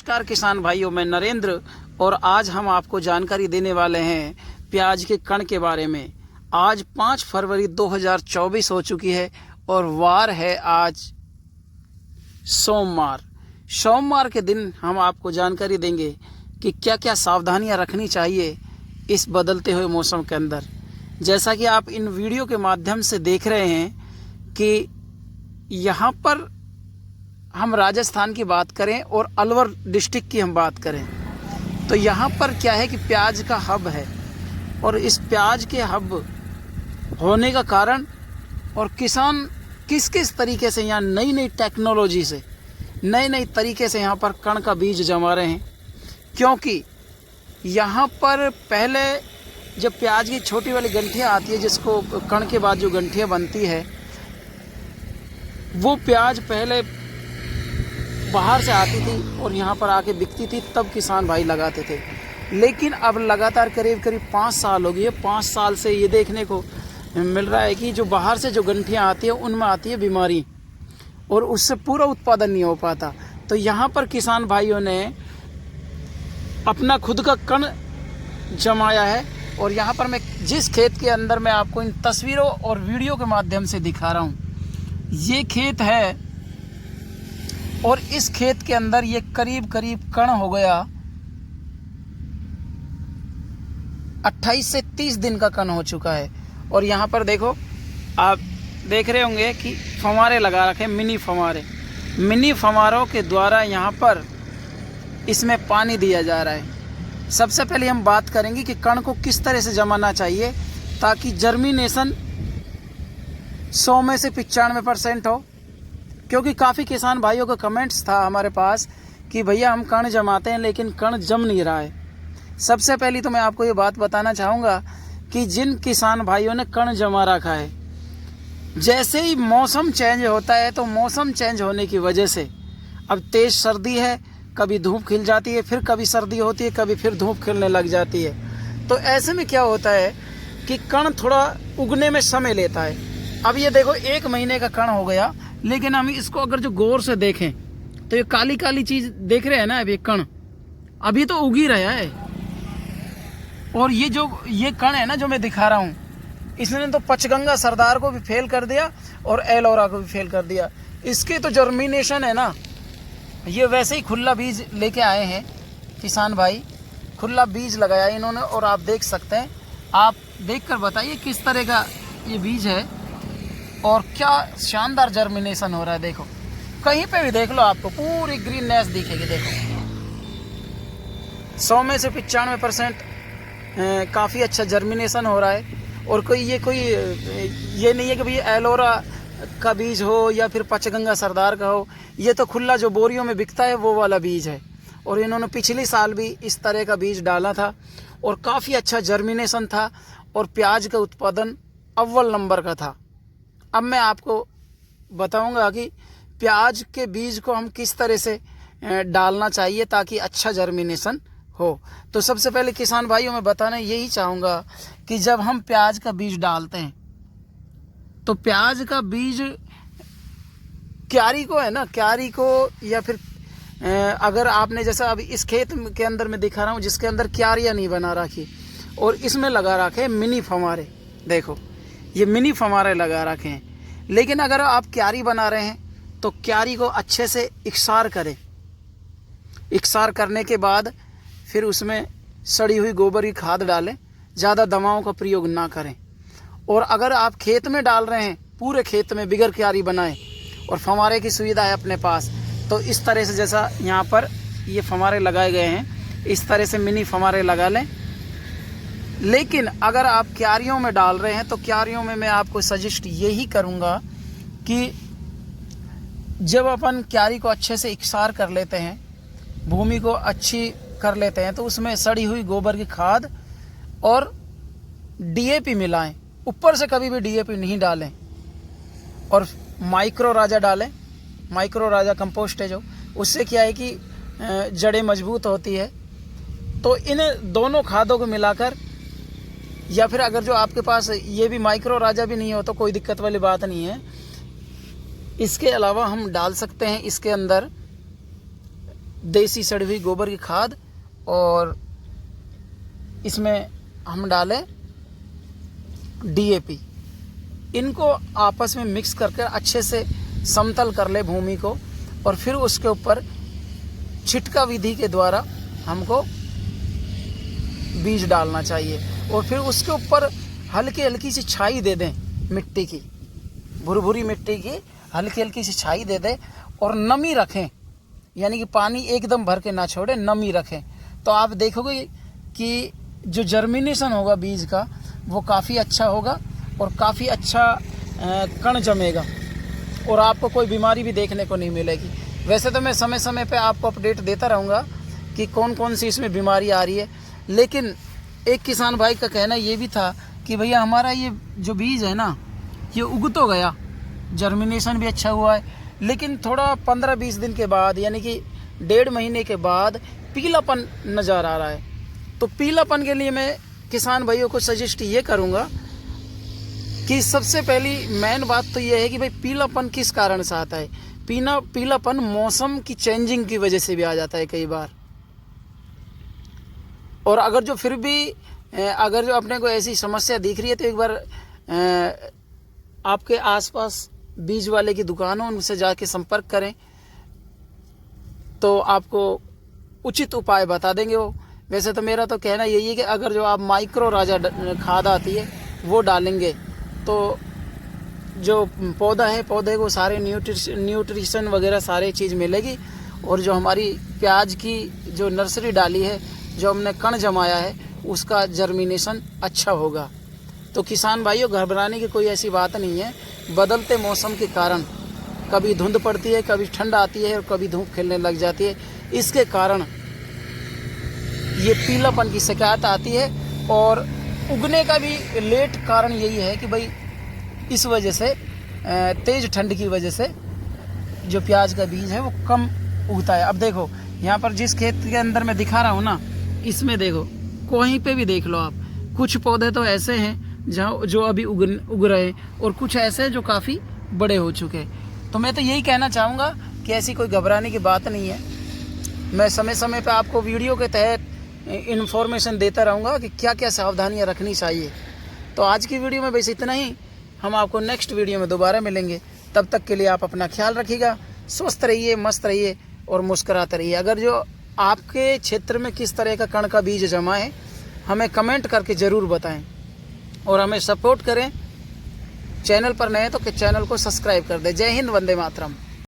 नमस्कार किसान भाइयों, मैं नरेंद्र और आज हम आपको जानकारी देने वाले हैं प्याज के कण के बारे में। आज 5 फरवरी 2024 हो चुकी है और वार है आज सोमवार के दिन हम आपको जानकारी देंगे कि क्या क्या सावधानियां रखनी चाहिए इस बदलते हुए मौसम के अंदर। जैसा कि आप इन वीडियो के माध्यम से देख रहे हैं कि यहाँ पर हम राजस्थान की बात करें और अलवर डिस्ट्रिक्ट की हम बात करें तो यहाँ पर क्या है कि प्याज का हब है और इस प्याज के हब होने का कारण और किसान किस किस तरीके से यहाँ नई नई टेक्नोलॉजी से नए तरीके से यहाँ पर कण का बीज जमा रहे हैं। क्योंकि यहाँ पर पहले जब प्याज की छोटी वाली गंठियाँ आती है, जिसको कण के बाद जो गंठियाँ बनती है, वो प्याज पहले बाहर से आती थी और यहाँ पर आके बिकती थी, तब किसान भाई लगाते थे। लेकिन अब लगातार करीब 5 साल हो गई है। 5 साल से ये देखने को मिल रहा है कि जो बाहर से जो गंठियाँ आती है उनमें आती है बीमारी और उससे पूरा उत्पादन नहीं हो पाता। तो यहाँ पर किसान भाइयों ने अपना खुद का कण जमाया है और यहाँ पर मैं जिस खेत के अंदर मैं आपको इन तस्वीरों और वीडियो के माध्यम से दिखा रहा हूँ, ये खेत है और इस खेत के अंदर ये करीब कण हो गया 28 से 30 दिन का कण हो चुका है। और यहाँ पर देखो, आप देख रहे होंगे कि फव्वारे लगा रखे, मिनी फव्वारों के द्वारा यहाँ पर इसमें पानी दिया जा रहा है। सबसे पहले हम बात करेंगे कि कण को किस तरह से जमाना चाहिए ताकि जर्मिनेशन 100 में से 95% हो। क्योंकि काफ़ी किसान भाइयों का कमेंट्स था हमारे पास कि भैया हम कण जमाते हैं लेकिन कण जम नहीं रहा है। सबसे पहले तो मैं आपको ये बात बताना चाहूँगा कि जिन किसान भाइयों ने कण जमा रखा है, जैसे ही मौसम चेंज होता है तो मौसम चेंज होने की वजह से अब तेज़ सर्दी है, कभी धूप खिल जाती है, फिर कभी सर्दी होती है, कभी फिर धूप खिलने लग जाती है। तो ऐसे में क्या होता है कि कण थोड़ा उगने में समय लेता है। अब ये देखो 1 महीने का कण हो गया, लेकिन हम इसको अगर जो गौर से देखें तो ये काली काली चीज़ देख रहे हैं ना, अभी कण अभी तो उग ही रहा है। और ये कण है ना जो मैं दिखा रहा हूँ, इसने तो पचगंगा सरदार को भी फेल कर दिया और एलोरा को भी फेल कर दिया। इसके तो जर्मिनेशन है ना, ये वैसे ही खुला बीज लेके आए हैं किसान भाई, खुला बीज लगाया इन्होंने। और आप देख सकते हैं, आप देखकर बताइए किस तरह का ये बीज है और क्या शानदार जर्मिनेशन हो रहा है। देखो कहीं पे भी देख लो, आपको पूरी ग्रीननेस दिखेगी। देखो 100 में से 95% काफ़ी अच्छा जर्मिनेशन हो रहा है। और ये नहीं है कि भाई एलोरा का बीज हो या फिर पचगंगा सरदार का हो, ये तो खुला जो बोरियों में बिकता है वो वाला बीज है। और इन्होंने पिछले साल भी इस तरह का बीज डाला था और काफ़ी अच्छा जर्मिनेशन था और प्याज का उत्पादन अव्वल नंबर का था। अब मैं आपको बताऊंगा कि प्याज के बीज को हम किस तरह से डालना चाहिए ताकि अच्छा जर्मिनेशन हो। तो सबसे पहले किसान भाइयों मैं बताना यही चाहूँगा कि जब हम प्याज का बीज डालते हैं तो प्याज का बीज क्यारी को या फिर अगर आपने जैसा अभी इस खेत के अंदर मैं दिखा रहा हूँ जिसके अंदर क्यारियाँ नहीं बना रखी और इसमें लगा रखे मिनी फव्वारे। देखो ये मिनी फव्वारे लगा रखे हैं। लेकिन अगर आप क्यारी बना रहे हैं तो क्यारी को अच्छे से इकसार करें। इकसार करने के बाद फिर उसमें सड़ी हुई गोबर की खाद डालें, ज़्यादा दवाओं का प्रयोग ना करें। और अगर आप खेत में डाल रहे हैं, पूरे खेत में बिगर क्यारी बनाएं और फव्वारे की सुविधा है अपने पास, तो इस तरह से जैसा यहाँ पर ये फव्वारे लगाए गए हैं, इस तरह से मिनी फव्वारे लगा लें। लेकिन अगर आप क्यारियों में डाल रहे हैं तो क्यारियों में मैं आपको सजेस्ट यही करूँगा कि जब अपन क्यारी को अच्छे से इकसार कर लेते हैं, भूमि को अच्छी कर लेते हैं, तो उसमें सड़ी हुई गोबर की खाद और डीएपी मिलाएं। ऊपर से कभी भी डीएपी नहीं डालें और माइक्रो राजा डालें। माइक्रो राजा कंपोस्ट है जो, उससे क्या है कि जड़ें मजबूत होती है। तो इन दोनों खादों को मिलाकर, या फिर अगर जो आपके पास ये भी माइक्रो राजा भी नहीं हो तो कोई दिक्कत वाली बात नहीं है, इसके अलावा हम डाल सकते हैं इसके अंदर देसी सड़ी हुई गोबर की खाद और इसमें हम डालें DAP। इनको आपस में मिक्स करके अच्छे से समतल कर ले भूमि को, और फिर उसके ऊपर छिटका विधि के द्वारा हमको बीज डालना चाहिए। और फिर उसके ऊपर हल्की हल्की सी छाई दे दें मिट्टी की, भुरभुरी मिट्टी की हल्की हल्की सी छाई दे दें और नमी रखें, यानी कि पानी एकदम भर के ना छोड़े, नमी रखें। तो आप देखोगे कि जो जर्मिनेशन होगा बीज का वो काफ़ी अच्छा होगा और काफ़ी अच्छा कण जमेगा और आपको कोई बीमारी भी देखने को नहीं मिलेगी। वैसे तो मैं समय समय पे आपको अपडेट देता रहूँगा कि कौन कौन सी इसमें बीमारी आ रही है, लेकिन एक किसान भाई का कहना ये भी था कि भैया हमारा ये जो बीज है ना ये उग तो गया, जर्मिनेशन भी अच्छा हुआ है, लेकिन थोड़ा 15-20 दिन के बाद यानी कि 1.5 महीने के बाद पीलापन नज़र आ रहा है। तो पीलापन के लिए मैं किसान भाइयों को सजेस्ट ये करूँगा कि सबसे पहली मेन बात तो ये है कि भाई पीलापन किस कारण से आता है। पीलापन मौसम की चेंजिंग की वजह से भी आ जाता है कई बार। और अगर जो फिर भी अगर जो अपने को ऐसी समस्या दिख रही है तो एक बार आपके आसपास बीज वाले की दुकान हो, उनसे जाके संपर्क करें तो आपको उचित उपाय बता देंगे वो। वैसे तो मेरा तो कहना यही है कि अगर जो आप माइक्रो राजा खाद आती है वो डालेंगे तो जो पौधा है, पौधे को सारे न्यूट्रिशन वगैरह सारे चीज़ मिलेगी। और जो हमारी प्याज की जो नर्सरी डाली है, जो हमने कण जमाया है, उसका जर्मिनेशन अच्छा होगा। तो किसान भाइयों घबराने की कोई ऐसी बात नहीं है। बदलते मौसम के कारण कभी धुंध पड़ती है, कभी ठंड आती है और कभी धूप खिलने लग जाती है, इसके कारण ये पीलापन की शिकायत आती है। और उगने का भी लेट कारण यही है कि भाई इस वजह से तेज़ ठंड की वजह से जो प्याज का बीज है वो कम उगता है। अब देखो यहाँ पर जिस खेत के अंदर मैं दिखा रहा हूँ ना, इसमें देखो कहीं पे भी देख लो आप, कुछ पौधे तो ऐसे हैं जहाँ जो अभी उग रहे हैं और कुछ ऐसे जो काफ़ी बड़े हो चुके हैं। तो मैं तो यही कहना चाहूँगा कि ऐसी कोई घबराने की बात नहीं है। मैं समय समय पे आपको वीडियो के तहत इन्फॉर्मेशन देता रहूँगा कि क्या क्या सावधानियाँ रखनी चाहिए। तो आज की वीडियो में बस इतना ही। हम आपको नेक्स्ट वीडियो में दोबारा मिलेंगे। तब तक के लिए आप अपना ख्याल रखिएगा, स्वस्थ रहिए, मस्त रहिए और मुस्कुराते रहिए। अगर जो आपके क्षेत्र में किस तरह का कण का बीज जमा है हमें कमेंट करके ज़रूर बताएं और हमें सपोर्ट करें। चैनल पर नए तो चैनल को सब्सक्राइब कर दें। जय हिंद, वंदे मातरम।